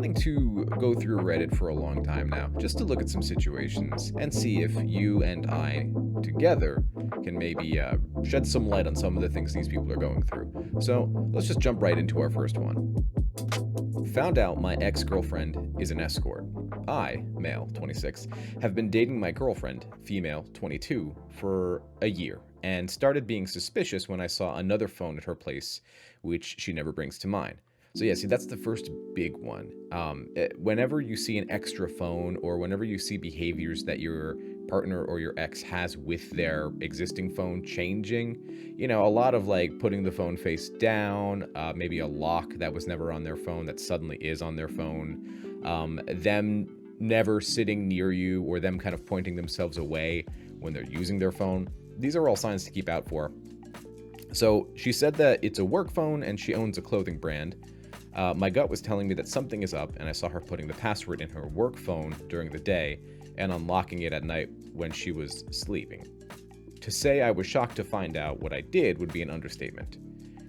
wanting to go through Reddit for a long time now, just to look at some situations and see if you and I together can maybe shed some light on some of the things these people are going through. So let's just jump right into our first one. Found out my ex-girlfriend is an escort. I, male, 26, have been dating my girlfriend, female, 22, for a year, and started being suspicious when I saw another phone at her place, which she never brings to mine. So yeah, see, that's the first big one. Whenever you see an extra phone, or whenever you see behaviors that your partner or your ex has with their existing phone changing, a lot of like putting the phone face down, maybe a lock that was never on their phone that suddenly is on their phone, them never sitting near you, or them kind of pointing themselves away when they're using their phone. These are all signs to keep out for. So she said that it's a work phone and she owns a clothing brand. My gut was telling me that something is up, and I saw her putting the password in her work phone during the day and unlocking it at night when she was sleeping. To say I was shocked to find out what I did would be an understatement.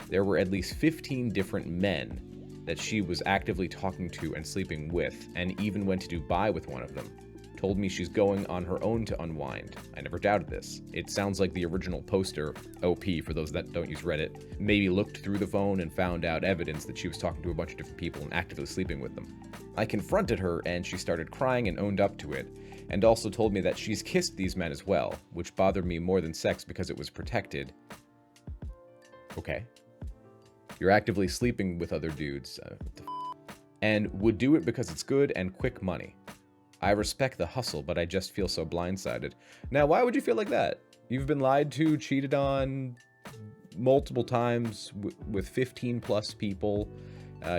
There were at least 15 different men that she was actively talking to and sleeping with, and even went to Dubai with one of them. Told me she's going on her own to unwind. I never doubted this. It sounds like the original poster, OP for those that don't use Reddit, maybe looked through the phone and found out evidence that she was talking to a bunch of different people and actively sleeping with them. I confronted her and she started crying and owned up to it, and also told me that she's kissed these men as well, which bothered me more than sex because it was protected. Okay. You're actively sleeping with other dudes. And would do it because it's good and quick money. I respect the hustle, but I just feel so blindsided. Now, why would you feel like that? You've been lied to, cheated on multiple times with 15 plus people.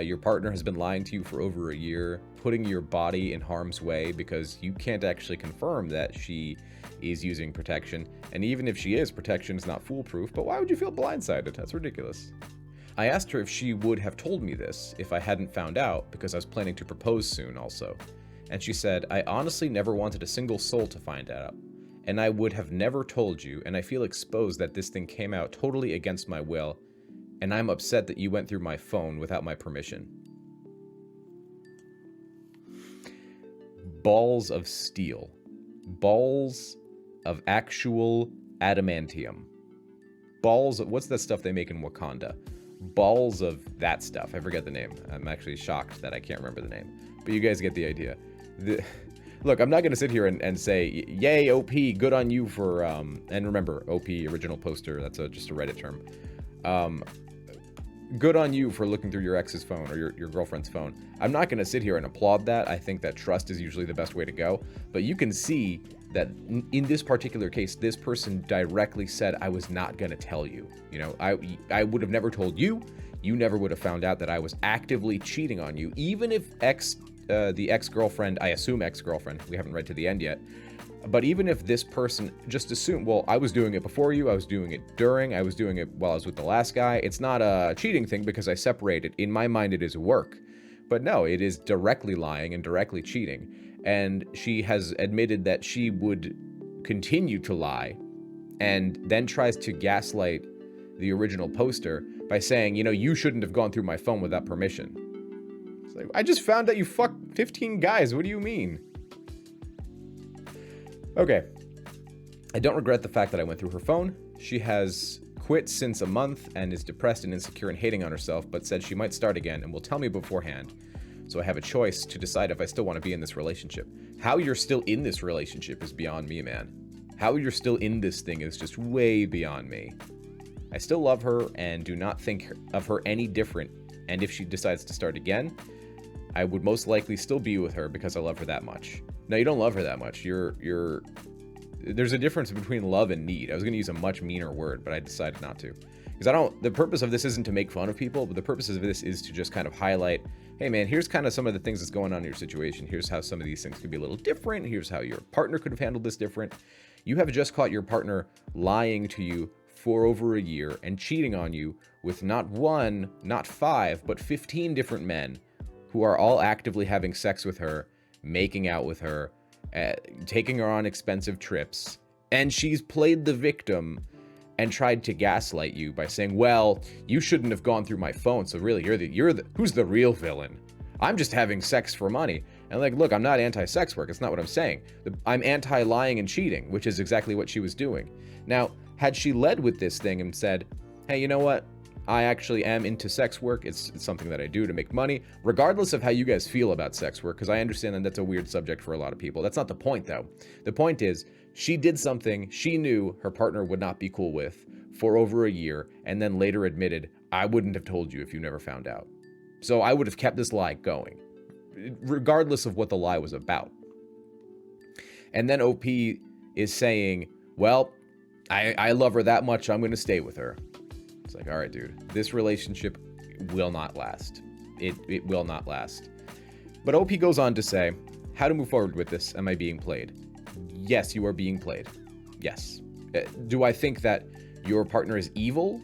Your partner has been lying to you for over a year, putting your body in harm's way because you can't actually confirm that she is using protection. And even if she is, protection is not foolproof. But why would you feel blindsided? That's ridiculous. I asked her if she would have told me this if I hadn't found out, because I was planning to propose soon also. And she said, I honestly never wanted a single soul to find out, and I would have never told you, and I feel exposed that this thing came out totally against my will, and I'm upset that you went through my phone without my permission. Balls of steel. Balls of actual adamantium. Balls of, what's that stuff they make in Wakanda? Balls of that stuff. I forget the name. I'm actually shocked that I can't remember the name. But you guys get the idea. Look, I'm not going to sit here and say, yay, OP, good on you for, and remember, OP, original poster, that's just a Reddit term. Good on you for looking through your ex's phone or your girlfriend's phone. I'm not going to sit here and applaud that. I think that trust is usually the best way to go. But you can see that in this particular case, this person directly said, I was not going to tell you. I would have never told you. You never would have found out that I was actively cheating on you, even if the ex-girlfriend, I assume ex-girlfriend, we haven't read to the end yet, but even if this person just assumed, well, I was doing it before you, I was doing it during, I was doing it while I was with the last guy, it's not a cheating thing because I separated. In my mind, it is work. But no, it is directly lying and directly cheating. And she has admitted that she would continue to lie, and then tries to gaslight the original poster by saying, you shouldn't have gone through my phone without permission. It's like, I just found out you fucked 15 guys. What do you mean? Okay. I don't regret the fact that I went through her phone. She has quit since a month and is depressed and insecure and hating on herself, but said she might start again and will tell me beforehand. So I have a choice to decide if I still want to be in this relationship. How you're still in this relationship is beyond me, man. How you're still in this thing is just way beyond me. I still love her and do not think of her any different. And if she decides to start again, I would most likely still be with her because I love her that much. No, you don't love her that much. There's a difference between love and need. I was going to use a much meaner word, but I decided not to. Because the purpose of this isn't to make fun of people, but the purpose of this is to just kind of highlight, hey man, here's kind of some of the things that's going on in your situation. Here's how some of these things could be a little different. Here's how your partner could have handled this different. You have just caught your partner lying to you for over a year and cheating on you with not one, not 5, but 15 different men who are all actively having sex with her, making out with her, taking her on expensive trips. And she's played the victim and tried to gaslight you by saying, well, you shouldn't have gone through my phone. So really, you're the who's the real villain? I'm just having sex for money. And like, look, I'm not anti-sex work. It's not what I'm saying. I'm anti-lying and cheating, which is exactly what she was doing. Now, had she led with this thing and said, hey, you know what? I actually am into sex work. It's something that I do to make money, regardless of how you guys feel about sex work, because I understand that that's a weird subject for a lot of people. That's not the point, though. The point is, she did something she knew her partner would not be cool with for over a year, and then later admitted, I wouldn't have told you if you never found out. So I would have kept this lie going, regardless of what the lie was about. And then OP is saying, well, I love her that much, I'm going to stay with her. It's like, all right, dude, this relationship will not last. It will not last. But OP goes on to say, how to move forward with this? Am I being played? Yes, you are being played. Yes. Do I think that your partner is evil?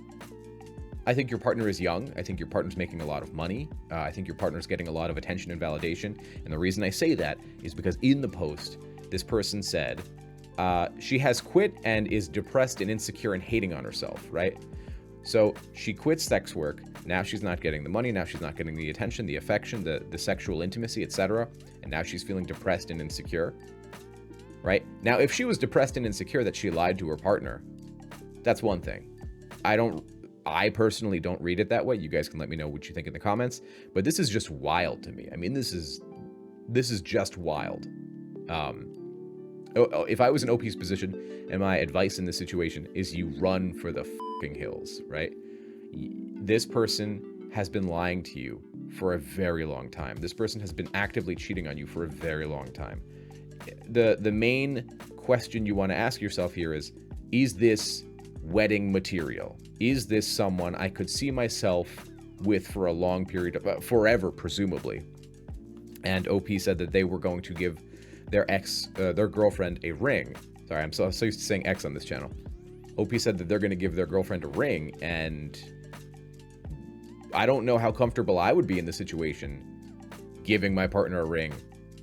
I think your partner is young. I think your partner's making a lot of money. I think your partner's getting a lot of attention and validation. And the reason I say that is because in the post, this person said, she has quit and is depressed and insecure and hating on herself, right? So she quits sex work. Now she's not getting the money. Now she's not getting the attention, the affection, the sexual intimacy, etc. And now she's feeling depressed and insecure, right? Now, if she was depressed and insecure that she lied to her partner, that's one thing. I personally don't read it that way. You guys can let me know what you think in the comments. But this is just wild to me. I mean, this is just wild. If I was in OP's position, and my advice in this situation is you run for the fucking hills, right? This person has been lying to you for a very long time. This person has been actively cheating on you for a very long time. The main question you want to ask yourself here is this wedding material? Is this someone I could see myself with for a long period of forever, presumably? And OP said that they were going to give their girlfriend a ring. Sorry, I'm so used to saying X on this channel. OP said that they're going to give their girlfriend a ring, and I don't know how comfortable I would be in the situation giving my partner a ring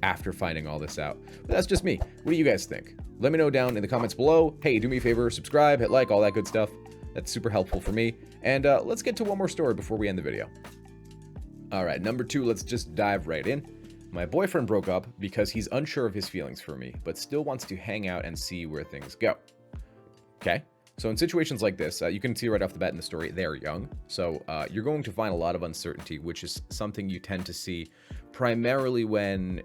after finding all this out. But that's just me. What do you guys think? Let me know down in the comments below. Hey, do me a favor, subscribe, hit like, all that good stuff. That's super helpful for me. And let's get to one more story before we end the video. All right, number 2, let's just dive right in. My boyfriend broke up because he's unsure of his feelings for me, but still wants to hang out and see where things go. Okay, so in situations like this, you can see right off the bat in the story, they're young. So you're going to find a lot of uncertainty, which is something you tend to see primarily when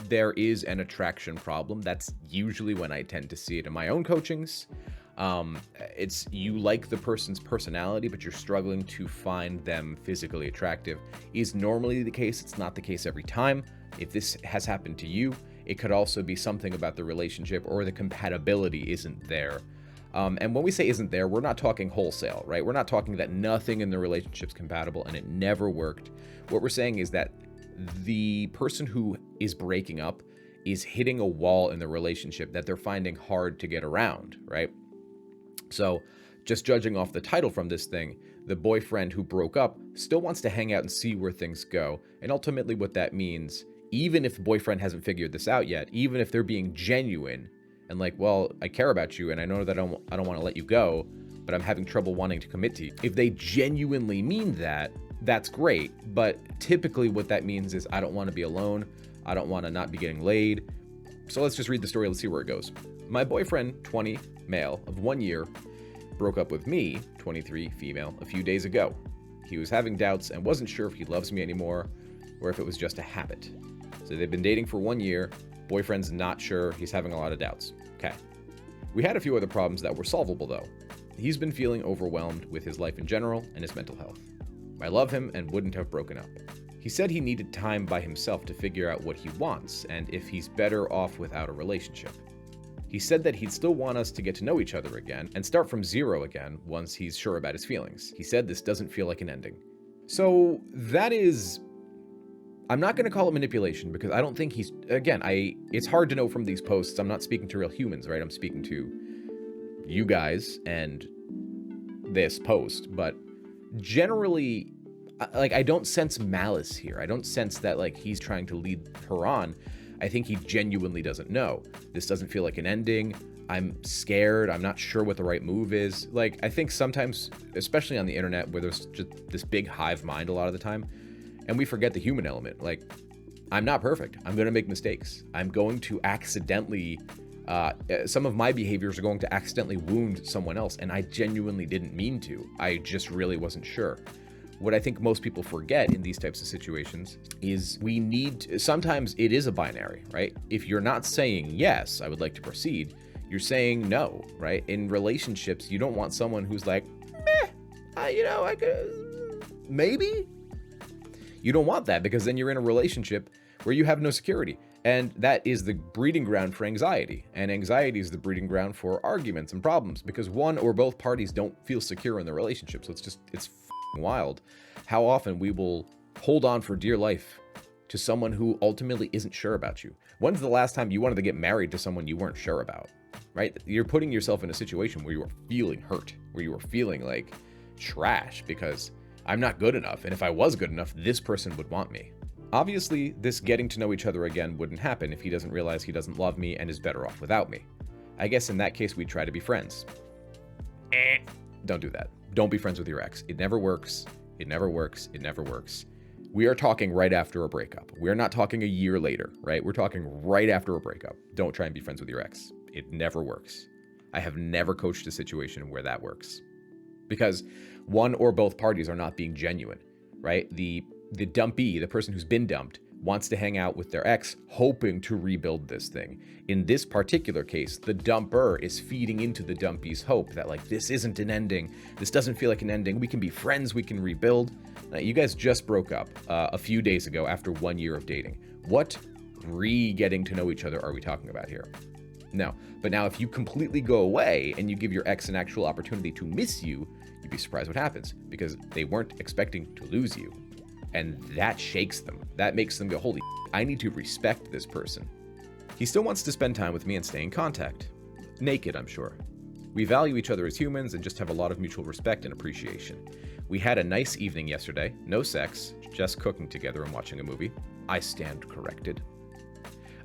there is an attraction problem. That's usually when I tend to see it in my own coachings. It's you like the person's personality, but you're struggling to find them physically attractive is normally the case. It's not the case every time. If this has happened to you, it could also be something about the relationship or the compatibility isn't there. And when we say isn't there, we're not talking wholesale, right? We're not talking that nothing in the relationship's compatible and it never worked. What we're saying is that the person who is breaking up is hitting a wall in the relationship that they're finding hard to get around, right? So just judging off the title from this thing, the boyfriend who broke up still wants to hang out and see where things go. And ultimately what that means, even if the boyfriend hasn't figured this out yet, even if they're being genuine and like, well, I care about you and I know that I don't want to let you go, but I'm having trouble wanting to commit to you. If they genuinely mean that, that's great. But typically what that means is I don't want to be alone. I don't want to not be getting laid. So let's just read the story. Let's see where it goes. My boyfriend, 20, male, of 1 year, broke up with me, 23, female, a few days ago. He was having doubts and wasn't sure if he loves me anymore or if it was just a habit. So they've been dating for 1 year. Boyfriend's not sure. He's having a lot of doubts. Okay. We had a few other problems that were solvable, though. He's been feeling overwhelmed with his life in general and his mental health. I love him and wouldn't have broken up. He said he needed time by himself to figure out what he wants and if he's better off without a relationship. He said that he'd still want us to get to know each other again and start from zero again once he's sure about his feelings. He said this doesn't feel like an ending. So that is, I'm not going to call it manipulation because I don't think he's, again, it's hard to know from these posts. I'm not speaking to real humans, right? I'm speaking to you guys and this post, but generally, like, I don't sense malice here. I don't sense that, like, he's trying to lead her on. I think he genuinely doesn't know. This doesn't feel like an ending. I'm scared. I'm not sure what the right move is. Like, I think sometimes, especially on the internet where there's just this big hive mind a lot of the time, And we forget the human element. Like, I'm not perfect. I'm going to make mistakes. I'm going to accidentally, some of my behaviors are going to accidentally wound someone else. And I genuinely didn't mean to. I just really wasn't sure. What I think most people forget in these types of situations is sometimes it is a binary, right? If you're not saying, yes, I would like to proceed, you're saying no, right? In relationships, you don't want someone who's like, I could, maybe. You don't want that, because then you're in a relationship where you have no security. And that is the breeding ground for anxiety. And anxiety is the breeding ground for arguments and problems, because one or both parties don't feel secure in the relationship. So it's wild how often we will hold on for dear life to someone who ultimately isn't sure about you. When's the last time you wanted to get married to someone you weren't sure about, right? You're putting yourself in a situation where you are feeling hurt, where you are feeling like trash because I'm not good enough. And if I was good enough, this person would want me. Obviously, this getting to know each other again wouldn't happen if he doesn't realize he doesn't love me and is better off without me. I guess in that case, we'd try to be friends. Don't do that. Don't be friends with your ex. It never works. It never works. It never works. We are talking right after a breakup. We're not talking a year later, right? We're talking right after a breakup. Don't try and be friends with your ex. It never works. I have never coached a situation where that works, because one or both parties are not being genuine, right? The dumpee, the person who's been dumped, wants to hang out with their ex, hoping to rebuild this thing. In this particular case, the dumper is feeding into the dumpee's hope that, like, this isn't an ending. This doesn't feel like an ending. We can be friends. We can rebuild. You guys just broke up a few days ago after 1 year of dating. What getting to know each other are we talking about here? No. But now if you completely go away and you give your ex an actual opportunity to miss you, you'd be surprised what happens, because they weren't expecting to lose you. And that shakes them. That makes them go, holy, I need to respect this person. He still wants to spend time with me and stay in contact. Naked, I'm sure. We value each other as humans and just have a lot of mutual respect and appreciation. We had a nice evening yesterday. No sex, just cooking together and watching a movie. I stand corrected.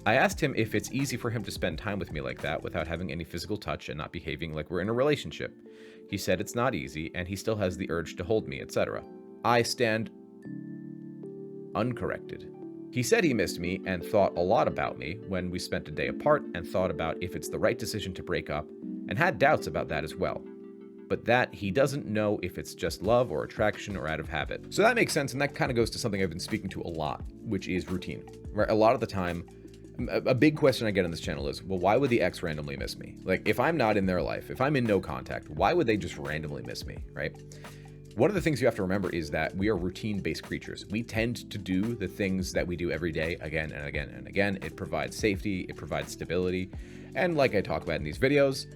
I asked him if it's easy for him to spend time with me like that without having any physical touch and not behaving like we're in a relationship. He said it's not easy and he still has the urge to hold me, etc. I stand uncorrected. He said he missed me and thought a lot about me when we spent a day apart, and thought about if it's the right decision to break up, and had doubts about that as well. But that he doesn't know if it's just love or attraction or out of habit. So that makes sense, and that kind of goes to something I've been speaking to a lot, which is routine. Right? A lot of the time, a big question I get on this channel is, well, why would the ex randomly miss me? Like, if I'm not in their life, if I'm in no contact, why would they just randomly miss me, right? One of the things you have to remember is that we are routine-based creatures. We tend to do the things that we do every day again and again and again. It provides safety, it provides stability. And like I talk about in these videos,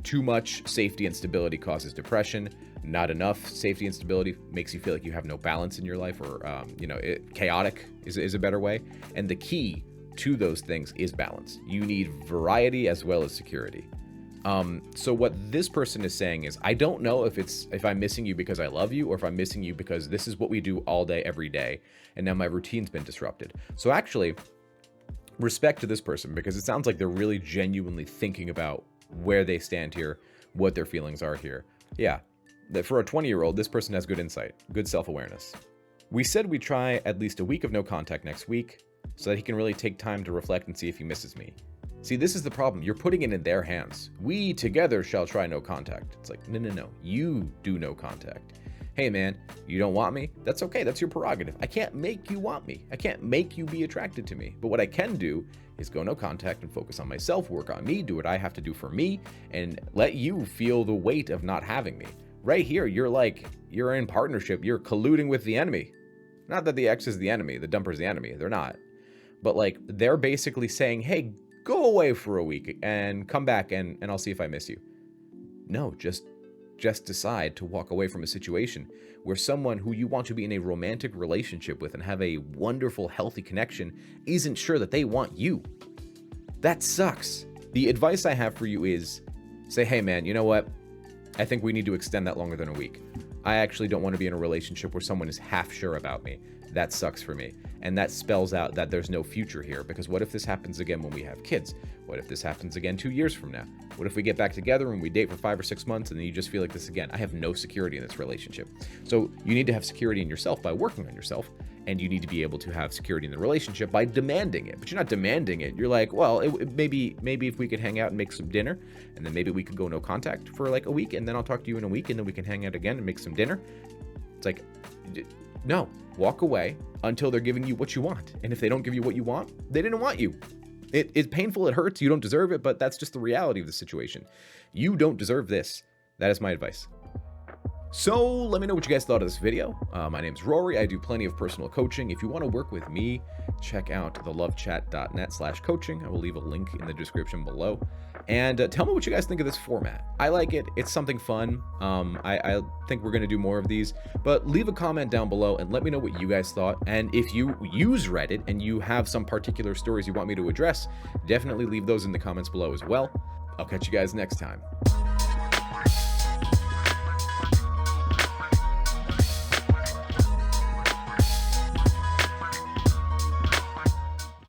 too much safety and stability causes depression. Not enough safety and stability makes you feel like you have no balance in your life, or chaotic is a better way. And the key to those things is balance. You need variety as well as security. So what this person is saying is, I don't know if I'm missing you because I love you, or if I'm missing you because this is what we do all day, every day, and now my routine's been disrupted. So actually, respect to this person, because it sounds like they're really genuinely thinking about where they stand here, what their feelings are here. Yeah, that for a 20-year-old, this person has good insight, good self-awareness. We said we'd try at least a week of no contact next week, so that he can really take time to reflect and see if he misses me. See, this is the problem. You're putting it in their hands. We together shall try no contact. It's like, no. You do no contact. Hey, man, you don't want me? That's okay. That's your prerogative. I can't make you want me. I can't make you be attracted to me. But what I can do is go no contact and focus on myself, work on me, do what I have to do for me, and let you feel the weight of not having me. Right here, you're in partnership. You're colluding with the enemy. Not that the ex is the enemy, the dumper's the enemy. They're not. But they're basically saying, hey, go away for a week and come back and I'll see if I miss you. No, just decide to walk away from a situation where someone who you want to be in a romantic relationship with and have a wonderful, healthy connection isn't sure that they want you. That sucks. The advice I have for you is say, hey man, you know what? I think we need to extend that longer than a week. I actually don't want to be in a relationship where someone is half sure about me. That sucks for me. And that spells out that there's no future here, because what if this happens again when we have kids? What if this happens again 2 years from now? What if we get back together and we date for 5 or 6 months and then you just feel like this again? I have no security in this relationship. So you need to have security in yourself by working on yourself, and you need to be able to have security in the relationship by demanding it. But you're not demanding it. You're like, well, maybe if we could hang out and make some dinner, and then maybe we could go no contact for like a week, and then I'll talk to you in a week, and then we can hang out again and make some dinner. It's like, no, walk away until they're giving you what you want. And if they don't give you what you want, they didn't want you. It's painful, it hurts, you don't deserve it, but that's just the reality of the situation. You don't deserve this. That is my advice. So let me know what you guys thought of this video. My name's Rory. I do plenty of personal coaching. If you want to work with me, check out thelovechat.net/coaching. I will leave a link in the description below. And tell me what you guys think of this format. I like it. It's something fun. I think we're going to do more of these. But leave a comment down below and let me know what you guys thought. And if you use Reddit and you have some particular stories you want me to address, definitely leave those in the comments below as well. I'll catch you guys next time.